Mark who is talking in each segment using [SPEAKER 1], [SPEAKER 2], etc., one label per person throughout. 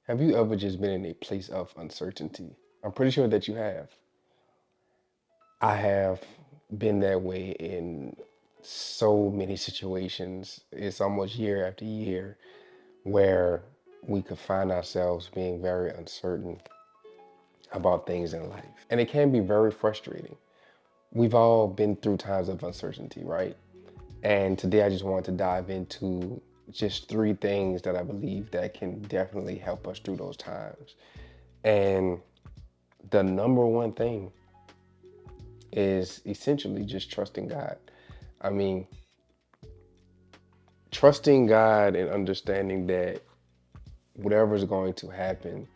[SPEAKER 1] Have you ever just been in a place of uncertainty? I'm pretty sure that you have. I have been that way in so many situations. It's almost year after year where we could find ourselves being very uncertain about things in life. And it can be very frustrating. We've all been through times of uncertainty, right? And today I just wanted to dive into just three things that I believe that can definitely help us through those times. And the number one thing is essentially just trusting God. I mean, trusting God and understanding that whatever's going to happen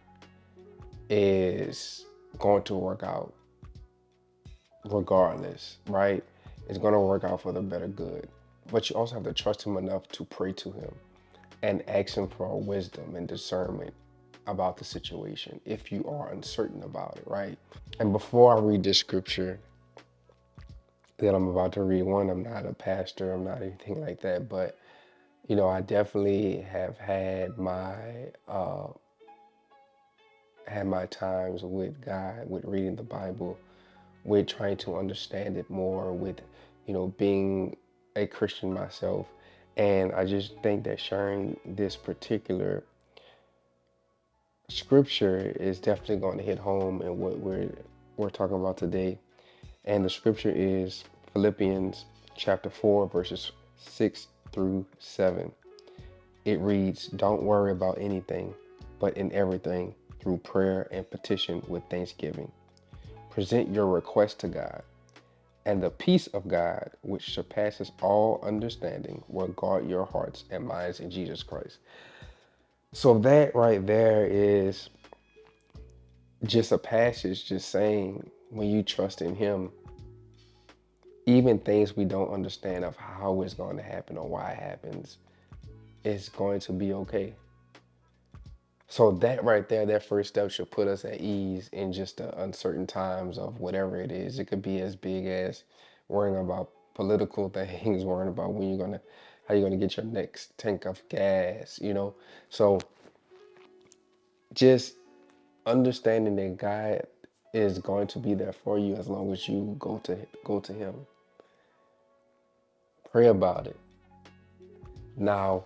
[SPEAKER 1] is going to work out regardless, right? It's going to work out for the better good. But you also have to trust Him enough to pray to Him and ask Him for wisdom and discernment about the situation if you are uncertain about it, right? And before I read this scripture that I'm about to read, one, I'm not a pastor, I'm not anything like that, but I definitely have had my times with God, with reading the Bible, with trying to understand it more, with being a Christian myself. And I just think that sharing this particular scripture is definitely going to hit home in what we're talking about today. And the scripture is Philippians chapter 4, verses 6 through 7. It reads, "Don't worry about anything, but in everything, through prayer and petition with thanksgiving, present your request to God, and the peace of God, which surpasses all understanding, will guard your hearts and minds in Jesus Christ." So that right there is just a passage just saying when you trust in Him, even things we don't understand of how it's going to happen or why it happens, it's going to be okay. So that right there, that first step should put us at ease in just the uncertain times of whatever it is. It could be as big as worrying about political things, worrying about how you're gonna get your next tank of gas. So just understanding that God is going to be there for you as long as you go to Him. Pray about it. Now,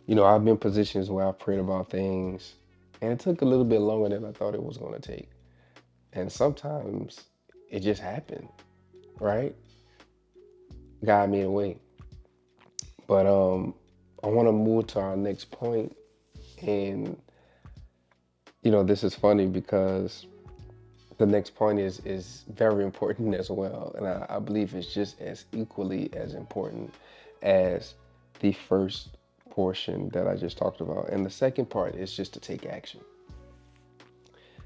[SPEAKER 1] I've been in positions where I've prayed about things and it took a little bit longer than I thought it was going to take. And sometimes it just happened, right? God made a way. But I want to move to our next point. And this is funny because the next point is very important as well. And I believe it's just as equally as important as the first portion that I just talked about. And the second part is just to take action.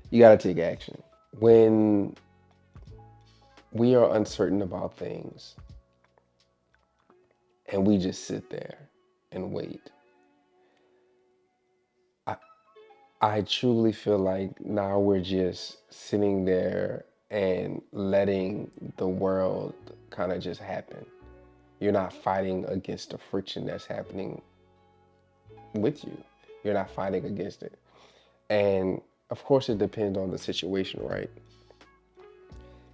[SPEAKER 1] You got to take action. When we are uncertain about things and we just sit there and wait, I, I truly feel like now we're just sitting there and letting the world kind of just happen. You're not fighting against the friction that's happening with you. You're not fighting against it. And of course, it depends on the situation, right?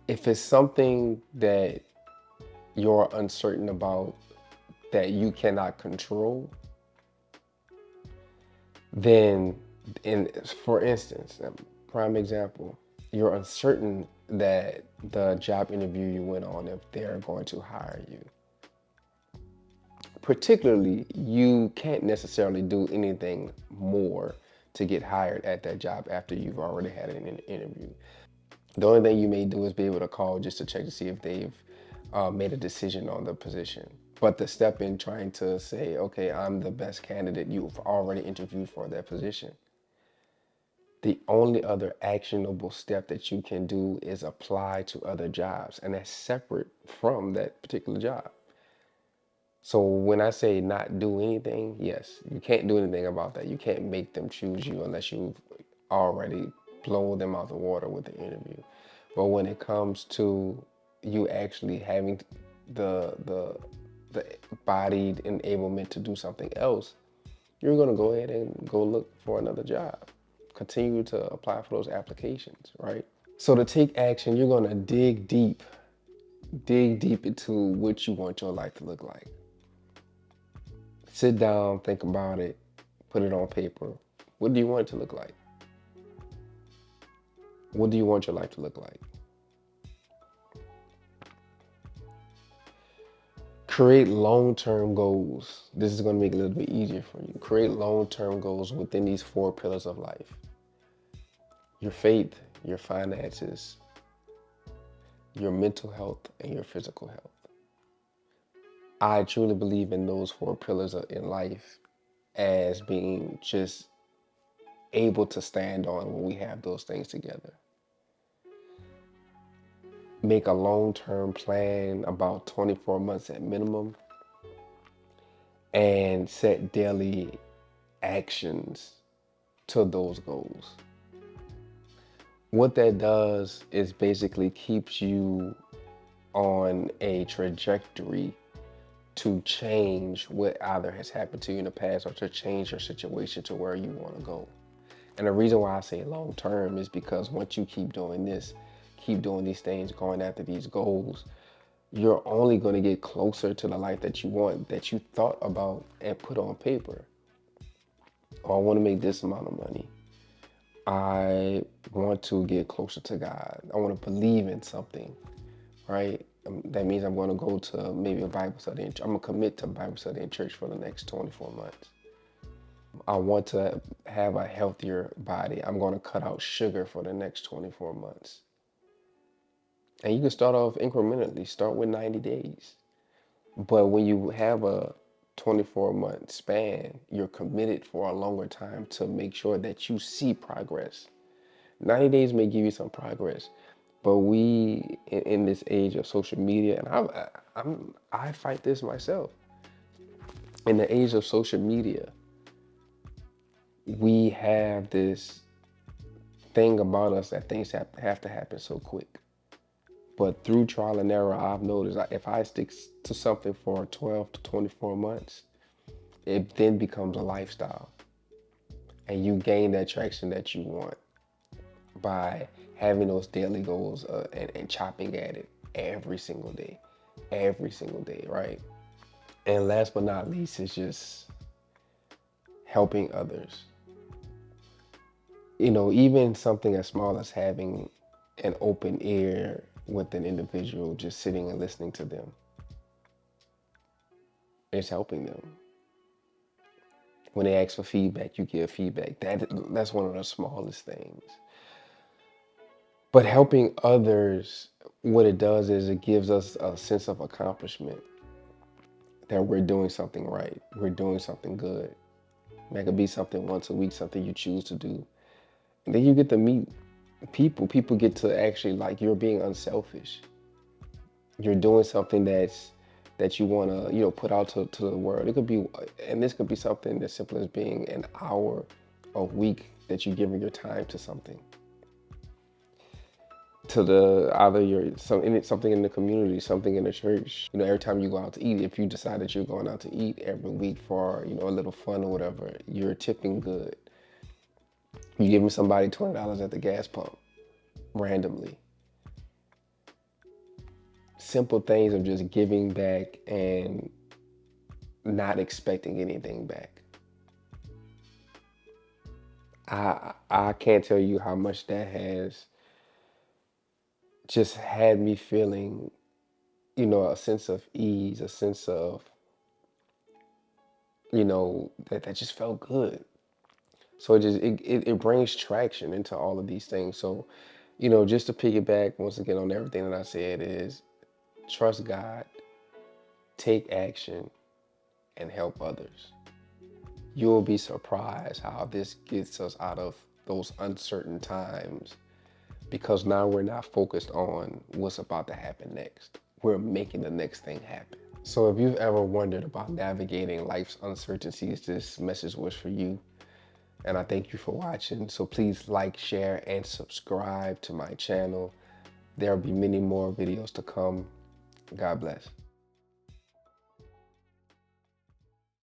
[SPEAKER 1] If it's something that you're uncertain about that you cannot control, then for instance, prime example, you're uncertain that the job interview you went on, if they're going to hire you. Particularly, you can't necessarily do anything more to get hired at that job after you've already had an interview. The only thing you may do is be able to call just to check to see if they've made a decision on the position. But the step in trying to say, okay, I'm the best candidate, you've already interviewed for that position. The only other actionable step that you can do is apply to other jobs, and that's separate from that particular job. So when I say not do anything, yes, you can't do anything about that. You can't make them choose you unless you've already blown them out the water with the interview. But when it comes to you actually having the the bodied enablement to do something else, you're going to go ahead and go look for another job. Continue to apply for those applications, right? So to take action, you're going to dig deep into what you want your life to look like. Sit down, think about it, put it on paper. What do you want it to look like? What do you want your life to look like? Create long-term goals. This is going to make it a little bit easier for you. Create long-term goals within these 4 pillars of life. Your faith, your finances, your mental health, and your physical health. I truly believe in those 4 pillars in life as being just able to stand on when we have those things together. Make a long-term plan, about 24 months at minimum, and set daily actions to those goals. What that does is basically keeps you on a trajectory to change what either has happened to you in the past or to change your situation to where you want to go. And the reason why I say long term is because once you keep doing this, keep doing these things, going after these goals, you're only going to get closer to the life that you want, that you thought about and put on paper. Oh, I want to make this amount of money. I want to get closer to God. I want to believe in something, right? That means I'm going to go to maybe a Bible study. I'm going to commit to Bible study in church for the next 24 months. I want to have a healthier body. I'm going to cut out sugar for the next 24 months. And you can start off incrementally. Start with 90 days. But when you have a 24-month span, you're committed for a longer time to make sure that you see progress. 90 days may give you some progress, but we in this age of social media, and I fight this myself. In the age of social media, we have this thing about us that things have to happen so quick. But through trial and error, I've noticed that if I stick to something for 12 to 24 months, it then becomes a lifestyle. And you gain that traction that you want by having those daily goals and chopping at it every single day, right? And last but not least is just helping others. You know, even something as small as having an open ear with an individual, just sitting and listening to them, it's helping them. When they ask for feedback, you give feedback. That's one of the smallest things. But helping others, what it does is it gives us a sense of accomplishment that we're doing something right. We're doing something good. That could be something once a week, something you choose to do. And then you get to meet people. People get to actually, like, you're being unselfish. You're doing something that you want to, put out to the world. It could be, and this could be something as simple as being an hour a week that you're giving your time to something. To the either something in the community, something in the church. Every time you go out to eat, if you decide that you're going out to eat every week for a little fun or whatever, you're tipping good. You giving somebody $20 at the gas pump randomly. Simple things of just giving back and not expecting anything back. I can't tell you how much that has just had me feeling, a sense of ease, a sense of, that just felt good. So it brings traction into all of these things. So, just to piggyback once again on everything that I said is trust God, take action, and help others. You'll be surprised how this gets us out of those uncertain times, because now we're not focused on what's about to happen next. We're making the next thing happen. So if you've ever wondered about navigating life's uncertainties, this message was for you. And I thank you for watching. So please like, share, and subscribe to my channel. There'll be many more videos to come. God bless.